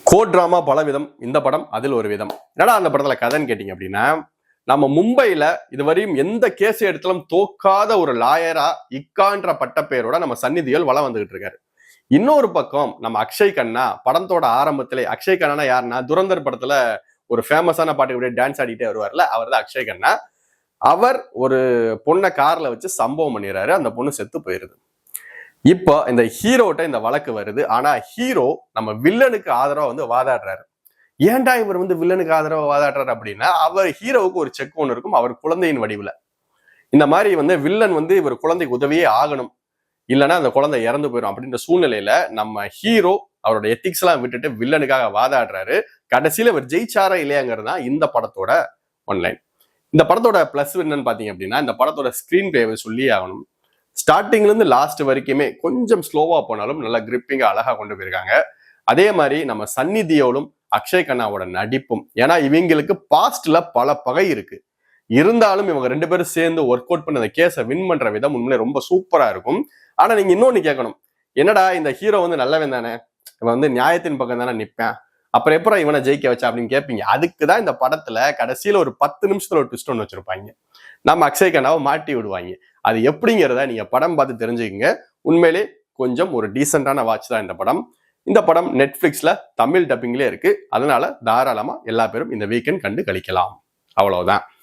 Code drama பல விதம், இந்த படம் அதில் ஒரு விதம். என்னடா அந்த படத்துல கதைன்னு கேட்டீங்க அப்படின்னா, நம்ம மும்பைல இதுவரையும் எந்த கேஸ் எடுத்தாலும் தோக்காத ஒரு லாயரா இக்கான்ற பட்டப்பெயரோட நம்ம சன்னி தியோல் வலம் வந்துகிட்டு இருக்காரு. இன்னொரு பக்கம் நம்ம அக்ஷய் கண்ணா படத்தோட ஆரம்பத்திலே, அக்ஷய் கண்ணா யாருன்னா துரந்தர் படத்துல ஒரு ஃபேமஸான பாட்டுக்கு அப்படியே டான்ஸ் ஆடிட்டே வருவார்ல, அவர் தான் அக்ஷய் கண்ணா. அவர் ஒரு பொண்ணை கார்ல வச்சு சம்பவம் பண்ணிடுறாரு, அந்த பொண்ணு செத்து போயிருது. இப்போ இந்த ஹீரோட்ட இந்த வழக்கு வருது. ஆனா ஹீரோ நம்ம வில்லனுக்கு ஆதரவா வந்து வாதாடுறாரு. ஏன்டா இவர் வந்து வில்லனுக்கு ஆதரவா வாதாடுறாரு அப்படின்னா, அவர் ஹீரோவுக்கு ஒரு செக் ஒன்று இருக்கும், அவர் குழந்தையின் வடிவுல. இந்த மாதிரி வந்து வில்லன் வந்து இவர் குழந்தைக்கு உதவியே ஆகணும், இல்லைன்னா அந்த குழந்தை இறந்து போயிடும் அப்படின்ற சூழ்நிலையில நம்ம ஹீரோ அவரோட எத்திக்ஸ் எல்லாம் விட்டுட்டு வில்லனுக்காக வாதாடுறாரு. கடைசியில இவர் ஜெயிச்சாரா இல்லையாங்கிறது தான் இந்த படத்தோட ஒன்லைன். இந்த படத்தோட பிளஸ் என்னன்னு பாத்தீங்க அப்படின்னா, இந்த படத்தோட ஸ்கிரீன் பிளேவை சொல்லி ஆகணும். ஸ்டார்டிங்ல இருந்து லாஸ்ட் வரைக்குமே கொஞ்சம் ஸ்லோவா போனாலும் நல்லா கிரிப்பிங்கா அழகா கொண்டு போயிருக்காங்க. அதே மாதிரி நம்ம சன்னி தியோலும் அக்ஷய் கண்ணாவோட நடிப்பும், ஏன்னா இவங்களுக்கு பாஸ்ட்ல பல பகை இருக்கு, இருந்தாலும் இவங்க ரெண்டு பேரும் சேர்ந்து ஒர்க் அவுட் பண்ண அந்த கேஸை வின் பண்ற விதம் உண்மையிலே ரொம்ப சூப்பரா இருக்கும். ஆனா நீங்க இன்னொன்னு கேட்கணும், என்னடா இந்த ஹீரோ வந்து நல்லவன் தானே, இவன் வந்து நியாயத்தின் பக்கம் தானே நிற்பேன், அப்புறம் எப்பறம் இவனை ஜெயிக்க வச்சா அப்படின்னு கேட்பீங்க. அதுக்குதான் இந்த படத்துல கடைசியில ஒரு 10 நிமிஷத்துல ஒரு ட்விஸ்ட் ஒன்று வச்சிருப்பாங்க, நம்ம அக்ஷய் கண்ணாவை மாட்டி விடுவாங்க. அது எப்படிங்கிறத நீங்க படம் பார்த்து தெரிஞ்சுக்கங்க. உண்மையிலே கொஞ்சம் ஒரு டீசென்டான வாட்ச் தான் இந்த படம். இந்த படம் நெட்ஃபிளிக்ஸ்ல தமிழ் டப்பிங்லேயே இருக்கு, அதனால தாராளமா எல்லா பேரும் இந்த வீக்கெண்ட் கண்டு கழிக்கலாம். அவ்வளவுதான்.